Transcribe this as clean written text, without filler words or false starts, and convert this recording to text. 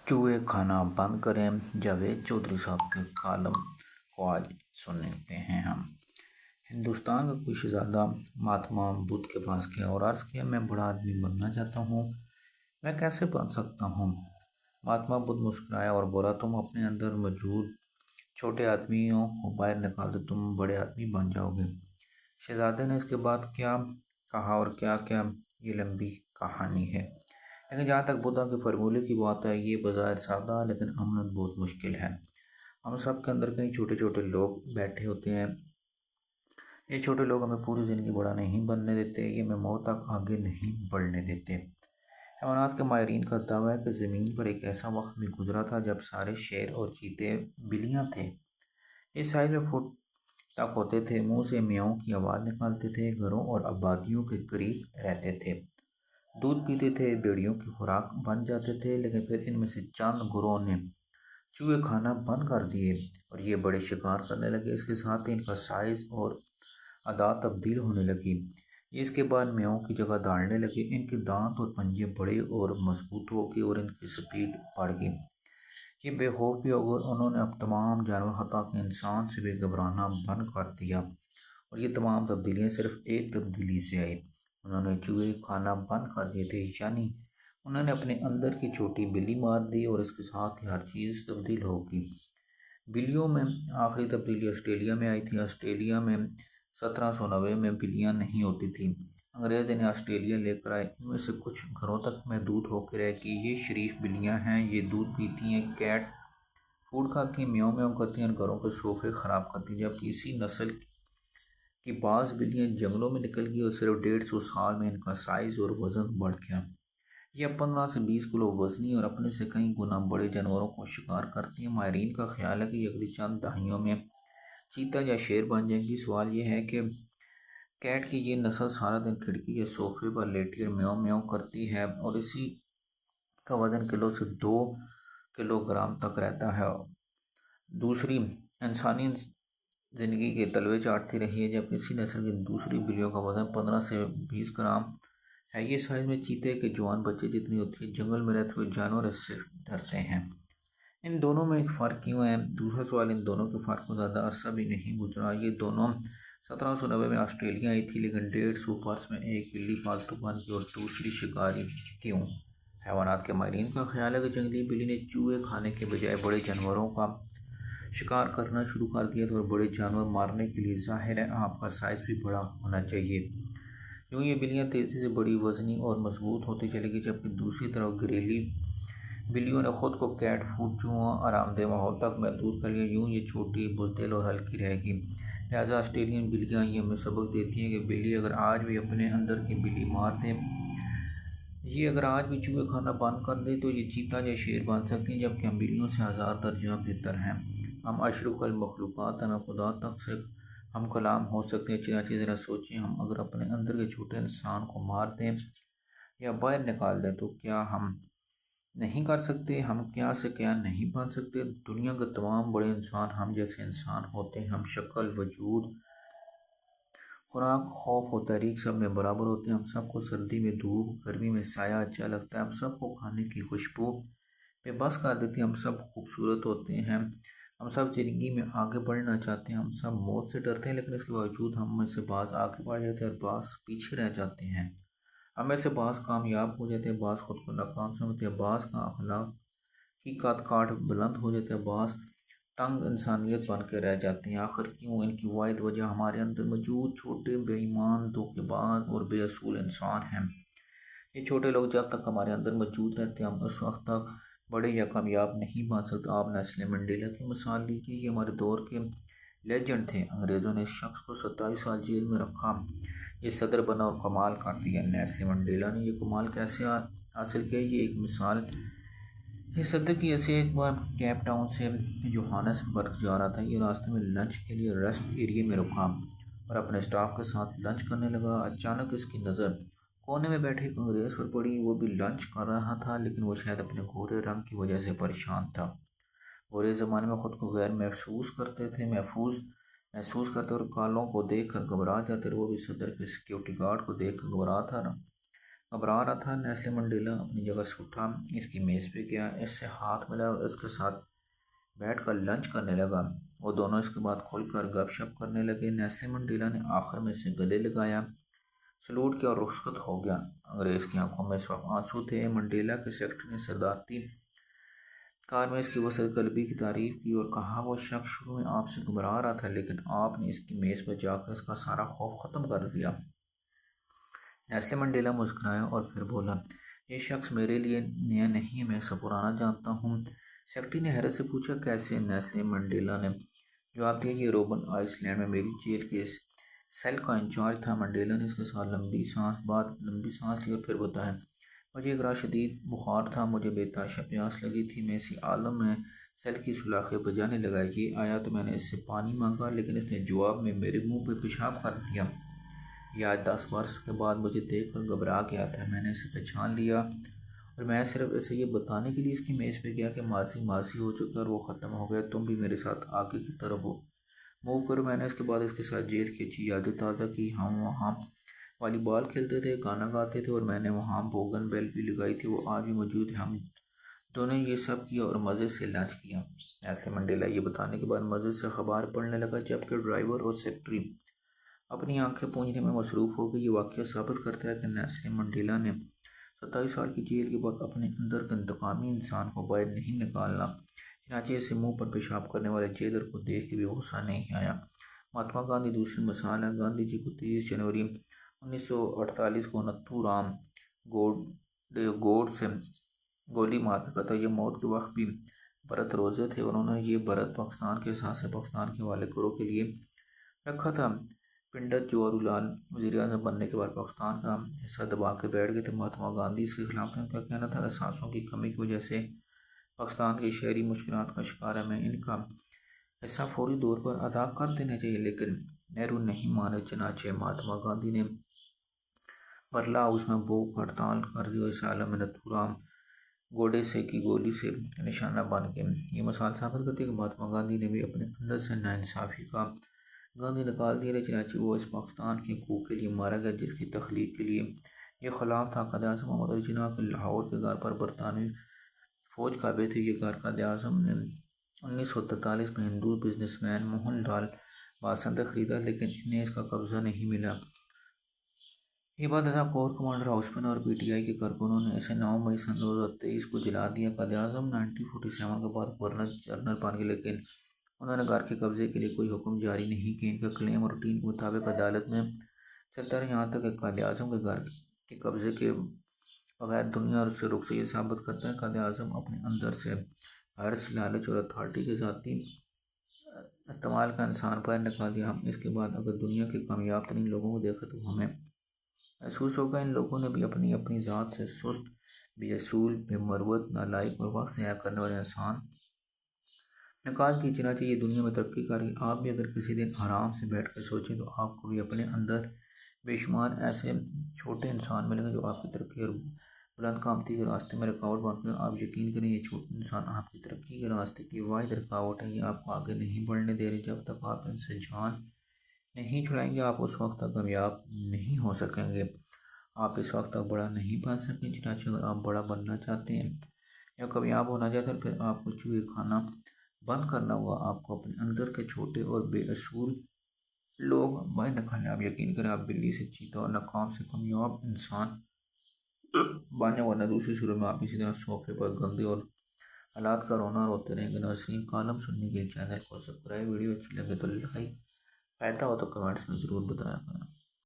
चूहे खाना बंद करें, जावेद चौधरी साहब के कॉलम को आज सुनते हैं हम। हिंदुस्तान का कोई शहजादा महात्मा बुद्ध के पास गया और अर्ज़ किया, मैं बड़ा आदमी बनना चाहता हूँ, मैं कैसे बन सकता हूँ। महात्मा बुद्ध मुस्कुराया और बोला, तुम अपने अंदर मौजूद छोटे आदमियों को बाहर निकाल दो, तुम बड़े आदमी बन जाओगे। शहजादे ने इसके बाद क्या कहा और क्या क्या, ये लंबी कहानी है। लेकिन जहाँ तक बुद्धा के फार्मूले की बात है, ये बाज़ार सादा लेकिन अमल बहुत मुश्किल है। हम सब के अंदर कई छोटे छोटे लोग बैठे होते हैं। ये छोटे लोग हमें पूरी ज़िंदगी बड़ा नहीं बनने देते, ये हमें मौत तक आगे नहीं बढ़ने देते। हैवानात के माहिरीन का दावा है कि ज़मीन पर एक ऐसा वक्त भी गुजरा था जब सारे शेर और चीते बिल्लियाँ थे। इस साइज में फुट तक होते थे, मुंह से म्याऊं की आवाज़ निकालते थे, घरों और आबादियों के करीब रहते थे, दूध पीते थे, बेड़ियों की खुराक बन जाते थे। लेकिन फिर इनमें से चंद गुरों ने चूहे खाना बंद कर दिए और ये बड़े शिकार करने लगे। इसके साथ ही इनका साइज़ और अदा तब्दील होने लगी। इसके बाद म्याऊं की जगह दौड़ने लगे। इनके दांत और पंजे बड़े और मजबूत हो गए और इनकी स्पीड बढ़ गई। ये बेखौफ भी हो गए। उन्होंने अब तमाम जानवर, हत्ता कि इंसान से भी घबराना बंद कर दिया। और ये तमाम तब्दीलियाँ सिर्फ एक तब्दीली से आई, उन्होंने चूहे खाना बंद कर दिए थे, यानी उन्होंने अपने अंदर की छोटी बिल्ली मार दी और इसके साथ ही हर चीज़ तब्दील हो गई। बिल्लियों में आखिरी तब्दीली ऑस्ट्रेलिया में आई थी। ऑस्ट्रेलिया में 1790 में बिल्लियाँ नहीं होती थी। अंग्रेज़ इन्हें ऑस्ट्रेलिया लेकर आए। इनमें से कुछ घरों तक महदूद होकर रहे कि ये शरीफ बिल्लियाँ हैं, ये दूध पीती हैं, कैट फूड खाती हैं, म्याऊं म्याऊं करती हैं और घरों के सोफे ख़राब करती हैं। जबकि इसी नस्ल कि बाज़ बिल्लियाँ जंगलों में निकल गई और सिर्फ 150 साल में इनका साइज़ और वज़न बढ़ गया। यह 15 से 20 किलो वज़नी और अपने से कई गुना बड़े जानवरों को शिकार करती हैं। माहिरीन का ख्याल है कि अगली चंद दहाइयों में चीता या शेर बन जाएंगी। सवाल यह है कि कैट की ये नस्ल सारा दिन खिड़की या सोफे पर लेटी और म्याऊं म्याऊं करती है और इसी का वज़न किलो से 2 किलोग्राम तक रहता है। दूसरी इंसानी ज़िंदगी के तलवे चाटती रही है, जबकि इसी नस्ल की दूसरी बिल्लियों का वज़न 15 से 20 ग्राम है। ये साइज़ में चीते के जवान बच्चे जितनी होती है। जंगल में रहते हुए जानवर इससे डरते हैं। इन दोनों में एक फ़र्क क्यों है? दूसरा सवाल, इन दोनों के फ़र्क को ज़्यादा अरसा भी नहीं गुजरा। ये दोनों 1790 में ऑस्ट्रेलिया आई थी, लेकिन 150 वर्ष में एक बिल्ली पालतू बन गई और दूसरी शिकारी क्यों? हैवानात के माहिरीन का ख्याल है कि जंगली बिल्ली ने चूहे खाने के बजाय बड़े जानवरों का शिकार करना शुरू कर दिया था और बड़े जानवर मारने के लिए ज़ाहिर है आपका साइज़ भी बड़ा होना चाहिए। यूँ ये बिल्लियाँ तेज़ी से बड़ी, वज़नी और मजबूत होती चली गई, जबकि दूसरी तरफ घरेली बिल्लियों ने खुद को कैट फूड चूहों आरामदेह माहौल तक महदूद कर लिया। यूँ ये छोटी, बुज़दिल और हल्की रहेगी। लिहाजा ऑस्ट्रेलियन बिल्लियाँ ये हमें सबक देती हैं कि बिल्ली अगर आज भी अपने अंदर की बिल्ली मार दे, ये अगर आज भी चूहे खाना बंद कर दे, तो ये चीता या शेर बन सकती हैं, जबकि हम बिल्लियों से हज़ार दर्जा बेहतर हैं। हम अशरफुल मखलूक़ात, हमें खुदा तक से हम कलाम हो सकते हैं। चनाचे ज़रा सोचें, हम अगर अपने अंदर के छोटे इंसान को मार दें या बाहर निकाल दें तो क्या हम नहीं कर सकते? हम क्या से क्या नहीं बन सकते? दुनिया के तमाम बड़े इंसान हम जैसे इंसान होते हैं। हम शक्ल, वजूद, खुराक, खौफ और तहरीक सब में बराबर होते हैं। हम सबको सर्दी में धूप, गर्मी में साया अच्छा लगता है। हम सबको खाने की खुशबू पे बस कर देती है। हम सब खूबसूरत होते हैं। हम सब ज़िंदगी में आगे बढ़ना चाहते हैं। हम सब मौत से डरते हैं, लेकिन इसके बावजूद हम में से बाज़ आगे बढ़ जाते हैं और बाज़ पीछे रह जाते हैं। हम में से बाज़ कामयाब हो जाते हैं, बाज़ खुद को नाकाम समझते हैं, बाज़ का अखलाक की कद काठ बुलंद हो जाते हैं, बाज़ तंग इंसानियत बन के रह जाते हैं। आखिर क्यों? इनकी वाहिद वजह हमारे अंदर मौजूद छोटे, बेईमान, धोखेबाज और बेअसूल इंसान हैं। ये छोटे लोग जब तक हमारे अंदर मौजूद रहते हैं, हम उस वक्त तक बड़े या कामयाब नहीं बन सकते। आप नेस्ले मंडेला की मिसाल लीजिए, ये हमारे दौर के लेजेंड थे। अंग्रेज़ों ने इस शख्स को 27 साल जेल में रखा, ये सदर बना और कमाल कर दिया। नेस्ले मंडेला ने ये कमाल कैसे हासिल किया? ये एक मिसाल ये सदर की। ऐसे एक बार केप टाउन से जोहान्सबर्ग जा रहा था। ये रास्ते में लंच के लिए रेस्ट एरिया में रुका और अपने स्टाफ के साथ लंच करने लगा। अचानक इसकी नज़र कोने में बैठे एक अंग्रेज़ पर पड़ी। वो भी लंच कर रहा था, लेकिन वो शायद अपने गोरे रंग की वजह से परेशान था। गोरे ज़माने में ख़ुद को गैर महफूज महसूस करते और कालों को देख कर घबरा जाते। वो भी सदर के सिक्योरिटी गार्ड को देख कर घबरा था। घबरा रहा था। नेस्ले मंडेला अपनी जगह से उठा, इसकी मेज़ पे गया, इससे हाथ मिला और इसके साथ बैठकर लंच करने लगा। वो दोनों इसके बाद खुलकर गपशप करने लगे। नेस्ले मंडेला ने आखिर में से गले लगाया, सलूट किया और रुखसत हो गया। अंग्रेज़ की आंखों में इस वक्त आंसू थे। मंडेला के सेक्रेटरी ने सदारती कार में इसकी वसत कल्बी की तारीफ़ की और कहा, वो शख्स शुरू में आपसे घबरा रहा था, लेकिन आपने इसकी मेज़ पर जाकर इसका सारा खौफ ख़त्म कर दिया। नेस्ले मंडेला मुस्कुराया और फिर बोला, ये शख्स मेरे लिए नया नहीं है, मैं इसे पुराना जानता हूँ। सेक्रेटरी ने हैरत से पूछा, कैसे? नेस्ले मंडेला ने जवाब दिया, ये रोबन आइसलैंड में मेरी जेल के सेल का इंचार्ज था। मंडेला ने इसके साथ लंबी सांस ली और फिर बताया, मुझे एक रात शदीद बुखार था, मुझे बेताशा प्यास लगी थी, मैं इसी आलम में सेल की सुलाखें बजाने लगा। ये आया तो मैंने इससे पानी मांगा, लेकिन इसने जवाब में मेरे मुंह पे पेशाब कर दिया। यह आज 10 वर्ष के बाद मुझे देखकर घबरा गया था। मैंने इसे पहचान लिया और मैं सिर्फ इसे ये बताने के लिए इसकी मेज़ पे गया कि माजी माजी हो चुका और वो ख़त्म हो गया, तुम भी मेरे साथ आगे की तरफ हो मूव करो। मैंने इसके बाद इसके साथ जेल की अच्छी यादें ताज़ा की। हम वहाँ वॉलीबॉल खेलते थे, गाना गाते थे और मैंने वहाँ बोगन बेल भी लगाई थी, वो आज भी मौजूद है। हम दोनों ये सब किया और मज़े से लंच किया। नेस्ले मंडेला ये बताने के बाद मज़े से अखबार पढ़ने लगा, जबकि ड्राइवर और सेक्रेटरी अपनी आंखें पूंझने में मसरूफ़ हो गई। ये वाक़या साबित करता है कि नेस्ले मंडेला ने 27 साल की जेल के बाद अपने अंदर के इंतकामी इंसान को बाहर नहीं निकालना। चनाचे इसे मुँह पर पेशाब करने वाले जेलर को देख के भी गुस्सा नहीं आया। महात्मा गांधी दूसरी मिसाल है। गांधी जी को 23 जनवरी 1948 को नथुराम गोड से गोली मार फेंका था। ये मौत के वक्त भी भरत रोज़े थे और उन्होंने ये भरत पाकिस्तान के साथ से पाकिस्तान के हवाले करो के लिए रखा था। पंडित जवाहरलाल वज़ीर आज़म बनने के बाद पाकिस्तान का हिस्सा दबा के बैठ गए थे। महात्मा गांधी इसके खिलाफ इनका कहना था कि सांसों की कमी की वजह से पाकिस्तान की शहरी मुश्किलात का शिकार है, मैं इनका हिस्सा फौरी तौर पर अदा कर देना चाहिए, लेकिन नेहरू नहीं माने। चनाचे महात्मा गांधी ने बरला हाउस में भूख हड़ताल कर दी और इस आलम में नथुराम गोडे से की गोली से निशाना बन के ये मिसाल साबित करती है कि महात्मा गांधी ने भी अपने अंदर से नाइंसाफ़ी का गांधी निकाल दिया। चनाचे वो इस पाकिस्तान के हकूक़ के लिए मारा गया जिसकी तख्लीक के लिए ये खिलाफ था। क़ायद आज़म मोहम्मद अली जिन्ना के लाहौर के घर पर बरतानवी फ़ौज काबिज़ थी। ये घर क़ायद आज़म ने 1943 में हिंदू बिजनेसमैन मोहनलाल बासंत ख़रीदा, लेकिन इन्हें इसका कब्ज़ा नहीं मिला। ये बात ऐसा कोर कमांडर हाउसमैन और पीटीआई के कारकुनों ने इसे 9 मई सन 2023 को जला दिया। क़ायद आज़म 1947 के बाद गवर्नर जनरल बन गए, लेकिन उन्होंने घर के कब्ज़े के लिए कोई हुक्म जारी नहीं किया। इनका क्लेम और रूटीन के मुताबिक अदालत में चलता रहा, यहाँ तक कि क़ायद आज़म के घर के कब्ज़े के बगैर दुनिया और उससे रुख से ये साबित करता है क़ायद आज़म अपने अंदर से हर्ष, लालच और अथॉरिटी के ज़ाती इस्तेमाल का इंसान पर निकाल दिया। हम इसके बाद अगर दुनिया के कामयाब तरीन लोगों को देखें तो हमें महसूस होगा इन लोगों ने भी अपनी अपनी ज़ात से सुस्त, बेअसूल, बेमरवत, नालायक और वक्त ज़ाया करने वाले इंसान निकाल दी। चनाचे ये दुनिया में तरक्की कर रही। आप भी अगर किसी दिन आराम से बैठ कर सोचें तो आपको भी अपने अंदर बेशुमार ऐसे छोटे इंसान मिलेंगे जो आपकी तरक्की और बुलंद कामती के रास्ते में रुकावट बनकर। आप यकीन करें ये छोटे इंसान आपकी तरक्की के रास्ते की वाहिद रुकावट है। ये आपको आगे नहीं बढ़ने दे रहे। जब तक आप इनसे जान नहीं छुड़ाएंगे आप उस वक्त तक कामयाब नहीं हो सकेंगे। आप इस वक्त तक बड़ा नहीं बन सकें। चनाचे अगर आप बड़ा बनना चाहते हैं या कामयाब होना चाहते हैं फिर आपको चूहे खाना बंद करना होगा। आपको अपने अंदर के छोटे और बेअसूल लोग बाहर निकालने। आप यकीन करें आप बिल्ली से चीता और नाकाम से कामयाब इंसान बनने, वरना दूसरी सूरत में आप इसी तरह सोफे पर गंदे और हालात का रोना रोते रहेंगे। नाज़रीन, कॉलम सुनने के लिए चैनल को सब्सक्राइब, वीडियो अच्छी लगे तो लाइक, फ़ायदा हो तो कमेंट्स में ज़रूर बताया करें।